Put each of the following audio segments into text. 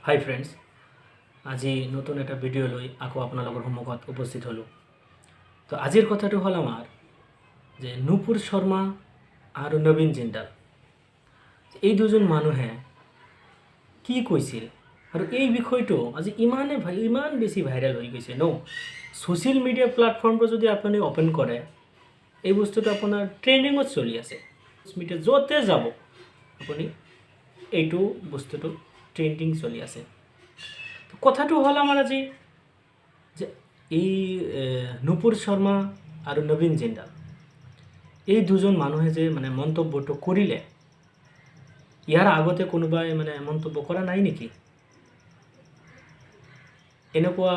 হাই friends, আজি নতুন এটা ভিডিঅ' লৈ আকৌ আপোনালোকৰ সন্মুখত উপস্থিত হ'লোঁ। তো আজিৰ কথাটো হ'ল আমাৰ যে নুপুৰ শৰ্মা আৰু নবীন জিন্দাল এই দুজন মানুহে কি কৈছিল আৰু এই বিষয়টো আজি ইমান বেছি ভাইৰেল হৈ গৈছে ছ'চিয়েল মিডিয়া প্লেটফৰ্মটো যদি আপুনি অ'পেন কৰে এই বস্তুটো আপোনাৰ ট্ৰেণ্ডিঙত চলি আছে। মিডিয়া য'তে যাব আপুনি এইটো বস্তুটো ট্ৰেণ্ডিং চলি আছে। কথাটো হ'ল আমাৰ আজি যে এই নুপুৰ শৰ্মা আৰু নবীন জিন্দাল এই দুজন মানুহে যে মন্তব্যটো কৰিলে, ইয়াৰ আগতে কোনোবাই মন্তব্য কৰা নাই নেকি? এনেকুৱা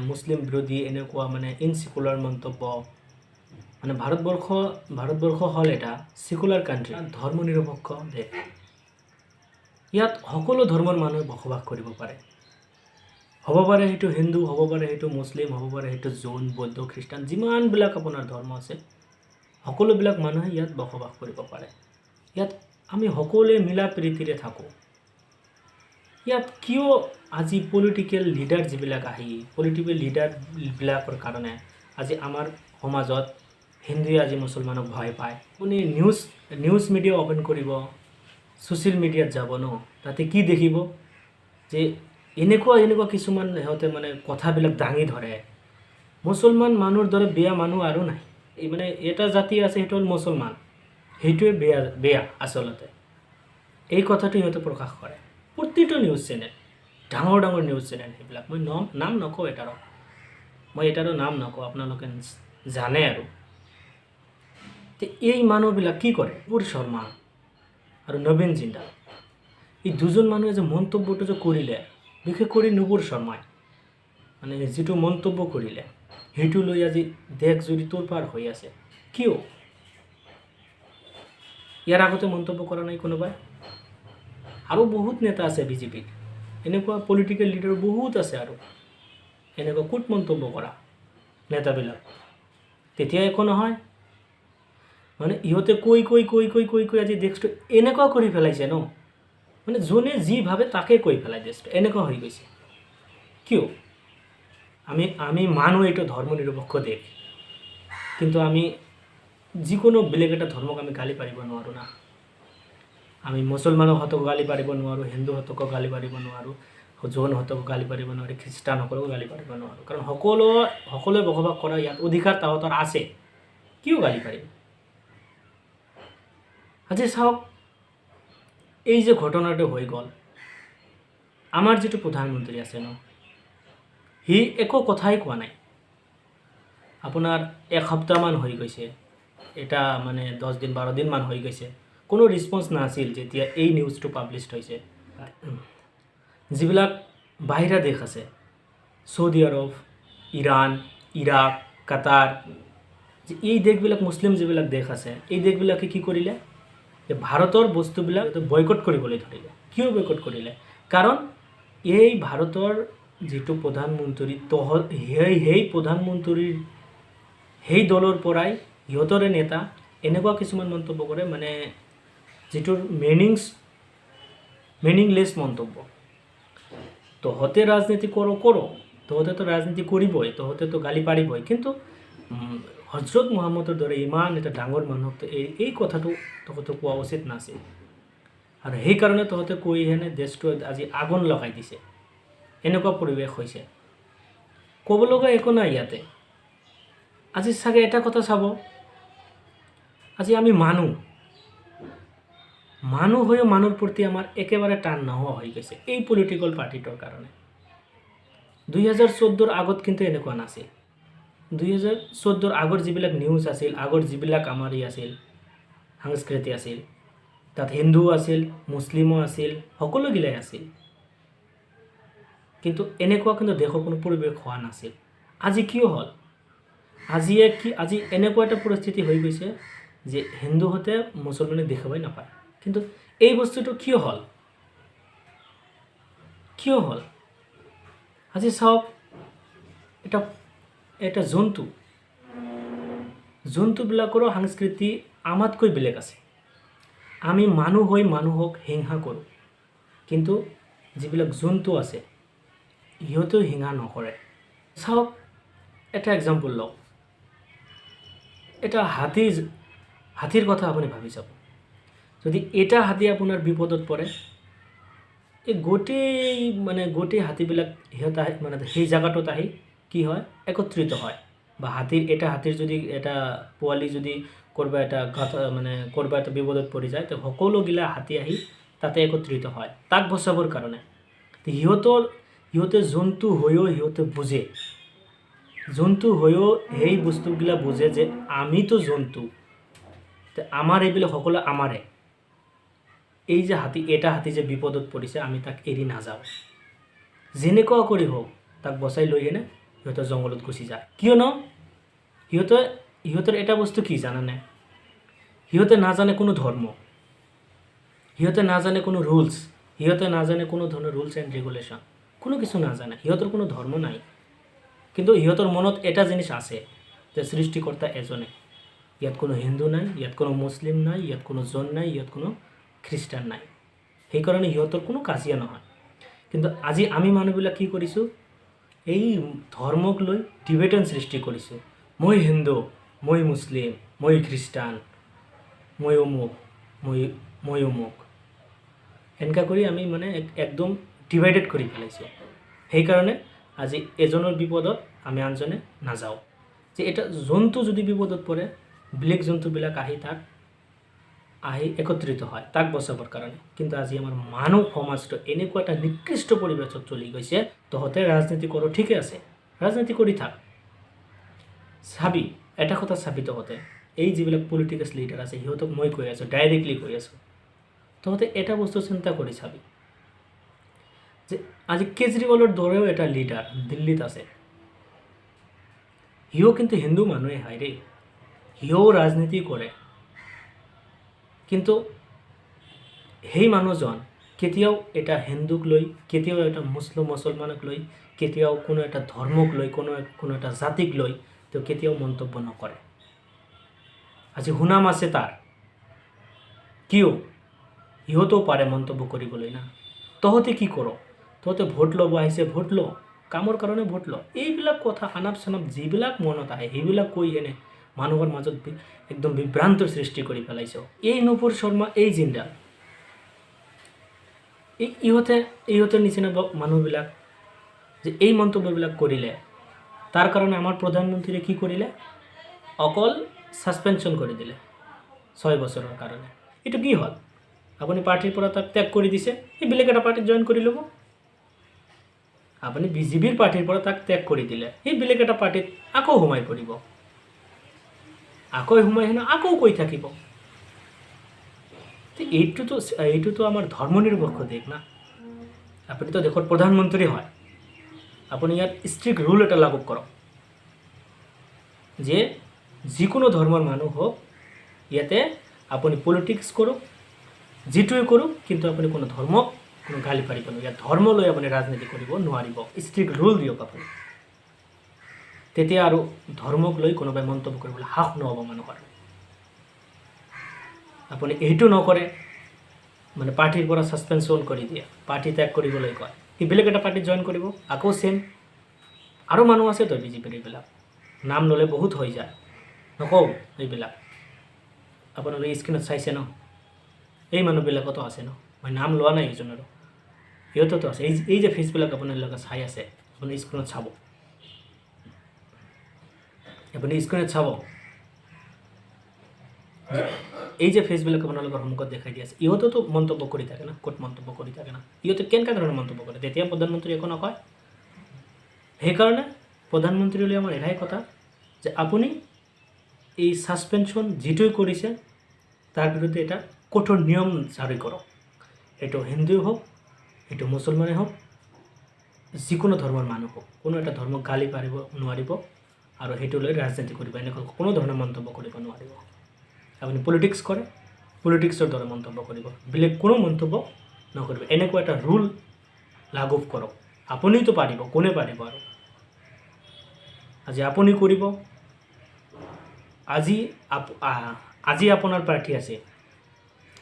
মুছলিম বিৰোধী এনেকুৱা ইনচিকুলাৰ মন্তব্য। ভাৰতবৰ্ষ হ'ল এটা চিকুলাৰ কাণ্ট্ৰি, ধৰ্ম নিৰপেক্ষ দেশ। ইয়াত সকলো ধৰ্মৰ মানুহে বসবাস কৰিব পাৰে। হ'ব পাৰে সেইটো হিন্দু, হ'ব পাৰে সেইটো মুছলিম, হ'ব পাৰে সেইটো জৈন, বৌদ্ধ, খ্ৰীষ্টান, যিমানবিলাক আপোনাৰ ধৰ্ম আছে সকলোবিলাক মানুহে ইয়াত বসবাস কৰিব পাৰে। ইয়াত আমি সকলোৱে মিলা প্ৰীতিৰে থাকোঁ। ইয়াত কিয় আজি পলিটিকেল লিডাৰ যিবিলাক পলিটিকেল লিডাৰবিলাকৰ কাৰণে আজি আমাৰ সমাজত হিন্দুৱে আজি মুছলমানক ভয় পায়? আপুনি নিউজ মিডিয়া অ'পেন কৰিব, ছ'চিয়েল মিডিয়াত যাব তাতে কি দেখিব যে এনেকুৱা কিছুমান সিহঁতে কথাবিলাক দাঙি ধৰে। মুছলমান মানুহৰ দৰে বেয়া মানুহ আৰু নাই। এই এটা জাতি আছে, সেইটো হ'ল মুছলমান, সেইটোৱে বেয়া আচলতে। এই কথাটো সিহঁতে প্ৰকাশ কৰে প্ৰতিটো নিউজ চেনেল, ডাঙৰ নিউজ চেনেল সেইবিলাক। মই নাম নকওঁ, এটাৰো নাম নকওঁ, আপোনালোকে জানে আৰু। এই মানুহবিলাক কি কৰে? নুপুৰ শৰ্মা আৰু নবীন জিন্দাল এই দুজন মানুহে যে মন্তব্যটো যে কৰিলে, বিশেষ কৰি নুপুৰ শৰ্মাই যিটো মন্তব্য কৰিলে সেইটো লৈ আজি দেশ জুৰি তোলপাৰ হৈ আছে। কিয়? ইয়াৰ আগতে মন্তব্য কৰা নাই কোনোবাই? আৰু বহুত নেতা আছে বিজেপিত, এনেকুৱা পলিটিকেল লিডাৰ বহুত আছে আৰু এনেকুৱা কুট মন্তব্য কৰা নেতাবিলাক। তেতিয়া একো নহয়, ইহঁতে কৈ আজি দেশটো এনেকুৱা কৰি পেলাইছে যোনে যি ভাবে তাকে কৈ পেলাই দেশটো এনেকুৱা হৈ গৈছে। কিয়? আমি মানুহ, এইটো ধৰ্ম নিৰপেক্ষ দেশ, কিন্তু আমি যিকোনো বেলেগ এটা ধৰ্মক আমি গালি পাৰিব নোৱাৰোঁ না। আমি মুছলমানহঁতকো গালি পাৰিব নোৱাৰোঁ, হিন্দুহঁতকো গালি পাৰিব নোৱাৰোঁ, জৈনহঁতকো গালি পাৰিব নোৱাৰোঁ, খ্ৰীষ্টানসকলকো গালি পাৰিব নোৱাৰোঁ। কাৰণ সকলোৱে বসবাস কৰা ইয়াত অধিকাৰ তাহাঁতৰ আছে, কিয় গালি পাৰিব? আজি চাওক, এই যে ঘটনাটো হৈ গ'ল, আমাৰ যিটো প্ৰধানমন্ত্ৰী আছে সি একো কথাই কোৱা নাই। আপোনাৰ এসপ্তাহমান হৈ গৈছে, এটা 10 দিন 12 দিনমান হৈ গৈছে, কোনো ৰেছপন্স নাছিল যেতিয়া এই নিউজটো পাব্লিছ হৈছে। যিবিলাক বাহিৰা দেশ আছে, চৌদি আৰৱ, ইৰাণ, ইৰাক, কাটাৰ, এই দেশবিলাক মুছলিম যিবিলাক দেশ আছে, এই দেশবিলাকে কি কৰিলে যে ভাৰতৰ বস্তুবিলাক বয়কট কৰিবলৈ ধৰিলে। কিয় বয়কট কৰিলে? কাৰণ এই ভাৰতৰ যিটো প্ৰধানমন্ত্ৰী সেই প্ৰধানমন্ত্ৰীৰ সেই দলৰ পৰাই সিহঁতৰে নেতা এনেকুৱা কিছুমান মন্তব্য কৰে যিটোৰ মিনিংলেছ মন্তব্য। তহঁতে ৰাজনীতি কৰোঁ, তহঁতেতো ৰাজনীতি কৰিবই, তহঁতেতো গালি পাৰিবই, কিন্তু হজৰত মুহাম্মদৰ দৰে ইমান এটা ডাঙৰ মানুহক এই কথাটো তহঁতে কোৱা উচিত নাছিল। আৰু সেইকাৰণে তহঁতে কৈ দেশটো আজি আগুন লগাই দিছে। এনেকুৱা পৰিৱেশ হৈছে। ক'ব লগা একো নাই ইয়াতে। আজি চাগে এটা কথা চাব, আজি আমি মানুহ হৈও মানুহৰ প্ৰতি আমাৰ একেবাৰে টান নোহোৱা হৈ গৈছে এই পলিটিকেল পাৰ্টিটোৰ কাৰণে। 2014 আগত কিন্তু এনেকুৱা নাছিল। 2014 আগৰ যিবিলাক নিউজ আছিল, আগৰ যিবিলাক আমাৰ আছিল সংস্কৃতি আছিল, তাত হিন্দু আছিল, মুছলিমো আছিল, সকলোগিলাই আছিল, কিন্তু এনেকুৱা কিন্তু দেশৰ কোনো পৰিৱেশ হোৱা নাছিল। আজি কিয় হ'ল? আজি এনেকুৱা এটা পৰিস্থিতি হৈ গৈছে যে হিন্দুহঁতে মুছলমানক দেখাবই নাপায়। কিন্তু এই বস্তুটো কিয় হ'ল? আজি চাওক, এটা জন্তুবিলাকৰো সংস্কৃতি আমাতকৈ বেলেগ আছে। আমি মানুহ হৈ মানুহক হিংসা কৰোঁ, কিন্তু যিবিলাক জন্তু আছে সিহঁতেও হিংসা নকৰে। চাওক, এটা এক্সাম্পল লওক, এটা হাতীৰ কথা আপুনি ভাবি চাব। যদি এটা হাতী আপোনাৰ বিপদত পৰে, এই গোটেই হাতীবিলাক সিহঁত আহি সেই জাগাটোত আহি কি হয়, একত্ৰিত হয়। বা এটা হাতীৰ যদি এটা পোৱালি যদি ক'ৰবা এটা বিপদত পৰি যায়, তো সকলোগিলা হাতী আহি তাতে একত্ৰিত হয় তাক বচাবৰ কাৰণে। সিহঁতে জন্তু হৈও সিহঁতে বুজে, জন্তু হৈও সেই বস্তুগিলা বুজে যে আমিতো জন্তু, আমাৰ এইবিলাক সকলো আমাৰে। এই যে এটা হাতী যে বিপদত পৰিছে, আমি তাক এৰি নাযাওঁ, যেনেকুৱা কৰি হওক তাক বচাই লৈ কিনে সিহঁতৰ জংঘলত গুচি যায়। কিয়নো সিহঁতৰ এটা বস্তু কি জানানে? সিহঁতে নাজানে কোনো ধৰ্ম, সিহঁতে নাজানে কোনো ৰুলছ, সিহঁতে নাজানে কোনো ধৰণৰ ৰুলছ এণ্ড ৰেগুলেশ্যন, কোনো কিছু নাজানে। সিহঁতৰ কোনো ধৰ্ম নাই, কিন্তু সিহঁতৰ মনত এটা জিনিস আছে যে সৃষ্টিকৰ্তা এজনে। ইয়াত কোনো হিন্দু নাই, ইয়াত কোনো মুছলিম নাই, ইয়াত কোনো জৈন নাই, ইয়াত কোনো খ্ৰীষ্টান নাই। সেইকাৰণে সিহঁতৰ কোনো কাজিয়া নহয়। কিন্তু আজি আমি মানুহবিলাক কি কৰিছোঁ, এই ধৰ্মক লৈ ডিবেটন সৃষ্টি কৰিছোঁ। মই হিন্দু, মই মুছলিম, মই খ্ৰীষ্টান, মই অমুক, মই অমুক, এনেকুৱা কৰি আমি একদম ডিভাইডেড কৰি পেলাইছোঁ। সেইকাৰণে আজি এজনৰ বিপদত আমি আনজনে নাযাওঁ। যে এটা জন্তু যদি বিপদত পৰে, বেলেগ জন্তুবিলাক আহি একত্ৰিত হয় তাক বচাবৰ কাৰণে। কিন্তু আজি আমাৰ মানৱ সমাজটো এনেকুৱা এটা নিকৃষ্ট পৰিৱেশত চলি গৈছে। তহঁতে ৰাজনীতি কৰোঁ, ঠিকে আছে, ৰাজনীতি কৰি থাক। চাবি, এটা কথা চাবি, তহঁতে এই যিবিলাক পলিটিক্যাল লিডাৰ আছে সিহঁতক মই কৈ আছোঁ, ডাইৰেক্টলি কৈ আছোঁ, তহঁতে এটা বস্তু চিন্তা কৰি চাবি যে আজি কেজৰিৱালৰ দৰেও এটা লিডাৰ দিল্লীত আছে, সিও কিন্তু হিন্দু মানুহে হয় দেই, সিও ৰাজনীতি কৰে। কিন্তু সেই মানুহজন কেতিয়াও এটা হিন্দুক লৈ, কেতিয়াও এটা মুছলমানক লৈ, কেতিয়াও কোনো এটা ধৰ্মক লৈ, কোনো এটা জাতিক লৈ তেওঁ কেতিয়াও মন্তব্য নকৰে। আজি সুনাম আছে তাৰ, কিয়? সিহঁতেও পাৰে মন্তব্য কৰিবলৈ না। তহঁতে কি কৰ? তহঁতে ভোট ল'ব আহিছে, ভোট ল, কামৰ কাৰণে ভোট ল। এইবিলাক কথা আনাপ চানাপ যিবিলাক মনত আহে সেইবিলাক কৈ এনে মানুহৰ মাজত একদম বিভ্ৰান্তৰ সৃষ্টি কৰি পেলাইছ। এই নুপুৰ শৰ্মা, এই জিন্দা, ইহঁতৰ নিচিনা মানুহবিলাক যে এই মন্তব্যবিলাক কৰিলে, তাৰ কাৰণে আমাৰ প্ৰধানমন্ত্ৰীয়ে কি কৰিলে? অকল ছাছপেনশ্যন কৰি দিলে 6 বছৰৰ কাৰণে। এইটো কি হ'ল? আপুনি পাৰ্টিৰ পৰা তাক ত্যাগ কৰি দিছে, এই বেলেগ এটা পাৰ্টিত জইন কৰি ল'ব। আপুনি বিজেপিৰ পাৰ্টিৰ পৰা তাক ত্যাগ কৰি দিলে, সেই বেলেগ এটা পাৰ্টিত আকৌ সোমাই পৰিব, আকৌ সোমাই হেনো আকৌ কৈ থাকিব। এইটোতো আমাৰ ধৰ্মনিৰপেক্ষ দেশ না। আপুনিতো দেশৰ প্ৰধানমন্ত্ৰী হয়, আপুনি ইয়াত ষ্ট্ৰিক্ট ৰুল এটা লাগু কৰক যে যিকোনো ধৰ্মৰ মানুহ হওক, ইয়াতে আপুনি পলিটিক্স কৰক, যিটোৱে কৰক, কিন্তু আপুনি কোনো ধৰ্মক কোনো গালি পাৰিব নোৱাৰে। ইয়াত ধৰ্ম লৈ আপুনি ৰাজনীতি কৰিব নোৱাৰিব। ষ্ট্ৰিক্ট ৰুল দিয়ক আপুনি, তেতিয়া আৰু ধৰ্মক লৈ কোনোবাই মন্তব্য কৰিবলৈ সাহস নহ'ব মানুহৰ। আপুনি এইটো নকৰে, পাৰ্টিৰ পৰা ছাছপেনশ্যন কৰি দিয়ে, পাৰ্টি ত্যাগ কৰিবলৈ কয়, সি বেলেগ এটা পাৰ্টিত জইন কৰিব, আকৌ চেম। আৰু মানুহ আছে তো বিজেপিৰ, এইবিলাক নাম ল'লে বহুত হৈ যায়, নকওঁ এইবিলাক। আপোনালোকে স্ক্ৰীণত চাইছে ন, এই মানুহবিলাকতো আছে ন, মই নাম লোৱা নাই এইজনৰো, সিহঁততো আছে। এই যে ফেচবিলাক আপোনালোকে চাই আছে, আপুনি স্ক্ৰীণত চাব, আপুনি স্ক্ৰীণত চাব, এই যে ফেচবিলাক আপোনালোকৰ সন্মুখত দেখাই দি আছে, ইহঁতেতো মন্তব্য কৰি থাকে না, ক'ত মন্তব্য কৰি থাকে না, ইহঁতে কেনেকুৱা ধৰণৰ মন্তব্য কৰে, তেতিয়া প্ৰধানমন্ত্ৰী একো নকয়। সেইকাৰণে প্ৰধানমন্ত্ৰীলৈ আমাৰ এটাই কথা যে আপুনি এই ছাছপেনশ্যন যিটোৱে কৰিছে তাৰ বিৰুদ্ধে এটা কঠোৰ নিয়ম জাৰি কৰক। সেইটো হিন্দুৱে হওক, সেইটো মুছলমানেই হওক, যিকোনো ধৰ্মৰ মানুহ হওক, কোনো এটা ধৰ্মক গালি পাৰিব নোৱাৰিব আৰু সেইটো লৈ ৰাজনীতি কৰিব, এনেকুৱা কোনো ধৰণৰ মন্তব্য কৰিব নোৱাৰিব। আপুনি পলিটিক্স কৰে, পলিটিক্সৰ দৰে মন্তব্য কৰিব, বেলেগ কোনো মন্তব্য নকৰিব। এনেকুৱা এটা ৰুল লাগু কৰক। আপুনিতো পাৰিব, কোনে পাৰিব আৰু? আজি আপুনি কৰিব, আজি আপোনাৰ পাৰ্টি আছে,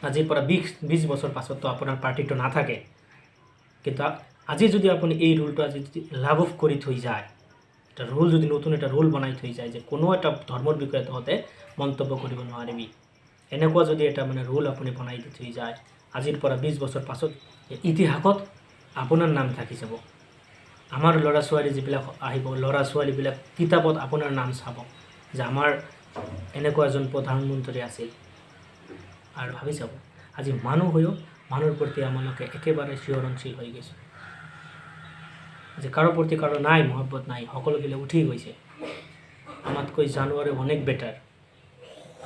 আজিৰ পৰা 20 বছৰ পাছততো আপোনাৰ পাৰ্টিটো নাথাকে, কিন্তু আজি যদি আপুনি এই ৰুলটো আজি যদি লাগু কৰি থৈ যায়, এটা ৰুল যদি নতুন এটা ৰুল বনাই থৈ যায় যে কোনো এটা ধৰ্মৰ বিষয়ে তহঁতে মন্তব্য কৰিব নোৱাৰিবি, এনেকুৱা যদি এটা মানে ৰুল আপুনি বনাই দি থৈ যায়, আজিৰ পৰা 20 বছৰ পাছত ইতিহাসত আপোনাৰ নাম থাকি যাব। আমাৰ ল'ৰা ছোৱালী যিবিলাক আহিব, ল'ৰা ছোৱালীবিলাক কিতাপত আপোনাৰ নাম চাব যে আমাৰ এনেকুৱা এজন প্ৰধানমন্ত্ৰী আছিল। আৰু ভাবি চাব, আজি মানুহ হৈও মানুহৰ প্ৰতি আমালোকে একেবাৰে চিৰঞ্চীল হৈ গৈছে। যে কাৰো প্ৰতি কাৰো নাই, মহব্বত নাই, সকলোবিলাক উঠি গৈছে। আমাতকৈ জানুৱাৰী অনেক বেটাৰ,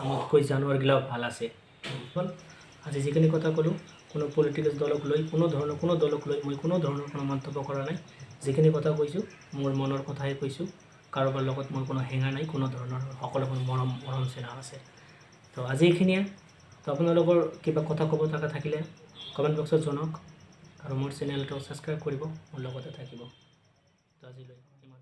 আমাতকৈ জানুৱাৰগিলাও ভাল আছে। আজি যিখিনি কথা ক'লোঁ, কোনো পলিটিকেল দলক লৈ কোনো দলক লৈ মই কোনো ধৰণৰ কোনো মন্তব্য কৰা নাই। যিখিনি কথা কৈছোঁ মোৰ মনৰ কথাই কৈছোঁ। কাৰোবাৰ লগত মোৰ কোনো হেঙা নাই, কোনো ধৰণৰ সকলোবোৰ মৰম চেনেহ আছে। তো আজি এইখিনিয়ে। তো আপোনালোকৰ কিবা কথা ক'ব থকা থাকিলে কমেণ্ট বক্সত জনাওক, আৰু মোৰ চেনেলটো ছাবস্ক্ৰাইব কৰিব, মোৰ লগতে থাকিব। তো আজিলৈ ইমান।